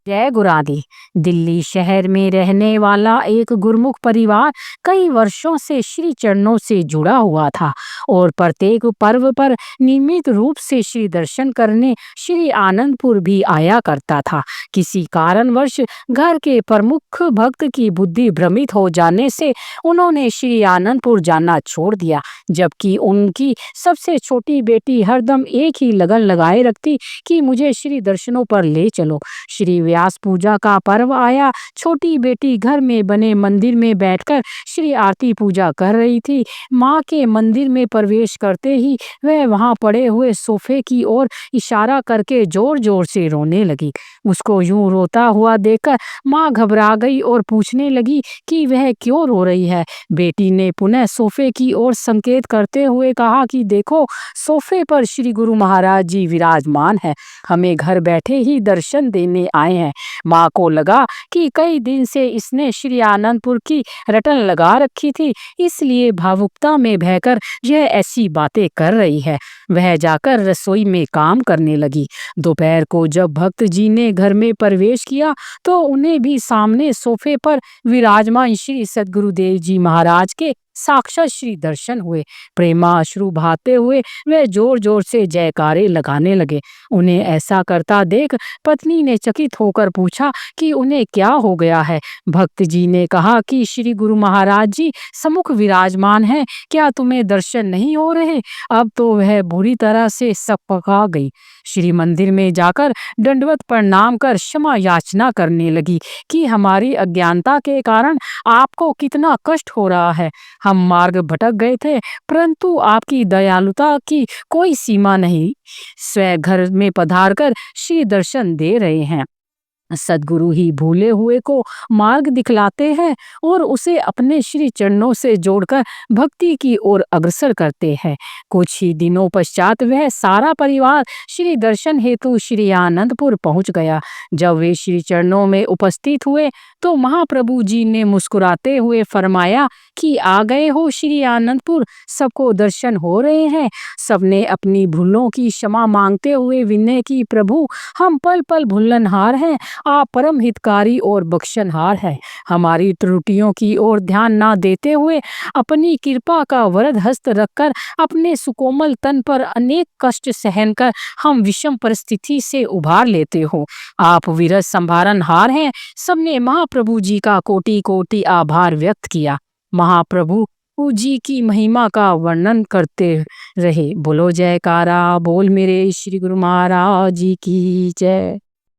जय गुरादी। दिल्ली शहर में रहने वाला एक गुरमुख परिवार कई वर्षों से श्री चरणों से जुड़ा हुआ था और प्रत्येक पर्व पर नियमित रूप से श्री दर्शन करने श्री आनंदपुर भी आया करता था। किसी कारणवश घर के प्रमुख भक्त की बुद्धि भ्रमित हो जाने से उन्होंने श्री आनंदपुर जाना छोड़ दिया, जबकि उनकी सबसे छोटी बेटी हरदम एक ही लगन लगाए रखती कि मुझे श्री दर्शनों पर ले चलो। श्री व्यास पूजा का पर्व आया। छोटी बेटी घर में बने मंदिर में बैठकर श्री आरती पूजा कर रही थी। माँ के मंदिर में प्रवेश करते ही वह वहां पड़े हुए सोफे की ओर इशारा करके जोर जोर से रोने लगी। उसको यूं रोता हुआ देखकर माँ घबरा गई और पूछने लगी कि वह क्यों रो रही है। बेटी ने पुनः सोफे की ओर संकेत करते हुए कहा कि देखो, सोफे पर श्री गुरु महाराज जी विराजमान है, हमें घर बैठे ही दर्शन देने आए हैं। माँ को लगा कि कई दिन से इसने श्री आनंदपुर की रटन लगा रखी थी, इसलिए भावुकता में बहकर यह ऐसी बातें कर रही है। वह जाकर रसोई में काम करने लगी। दोपहर को जब भक्त जी ने घर में प्रवेश किया तो उन्हें भी सामने सोफे पर विराजमान श्री सद्गुरुदेव जी महाराज के साक्षात श्री दर्शन हुए। प्रेमाश्रु बहाते हुए वे जोर जोर से जयकारे लगाने लगे। उन्हें ऐसा करता देख पत्नी ने चकित होकर पूछा कि उन्हें क्या हो गया है। भक्त जी ने कहा कि श्री गुरु महाराज जी सम्मुख विराजमान हैं, क्या तुम्हें दर्शन नहीं हो रहे। अब तो वह बुरी तरह से सकपका गई। श्री मंदिर में जाकर दंडवत प्रणाम कर क्षमा याचना करने लगी कि हमारी अज्ञानता के कारण आपको कितना कष्ट हो रहा है। हम मार्ग भटक गए थे, परंतु आपकी दयालुता की कोई सीमा नहीं। स्वयं घर में पधारकर श्री दर्शन दे रहे हैं। सद्गुरु ही भूले हुए को मार्ग दिखलाते हैं और उसे अपने श्री चरणों से जोड़कर भक्ति की ओर अग्रसर करते हैं। कुछ ही दिनों पश्चात वह सारा परिवार श्री दर्शन हेतु श्री आनंदपुर पहुंच गया। जब वे श्री चरणों में उपस्थित हुए तो महाप्रभु जी ने मुस्कुराते हुए फरमाया कि आ गए हो श्री आनंदपुर, सबको दर्शन हो रहे हैं। सबने अपनी भूलों की क्षमा मांगते हुए विनय की, प्रभु हम पल पल भूलनहार हैं, आप परम हितकारी और बख्शनहार है। हमारी त्रुटियों की ओर ध्यान ना देते हुए अपनी कृपा का वरद हस्त रखकर अपने सुकोमल तन पर अनेक कष्ट सहन कर हम विषम परिस्थिति से उभार लेते हो। आप विरस संभारनहार हैं। सबने महाप्रभु जी का कोटि कोटि आभार व्यक्त किया। महाप्रभु जी की महिमा का वर्णन करते रहे। बोलो जयकारा बोल मेरे श्री गुरु महाराज जी की जय।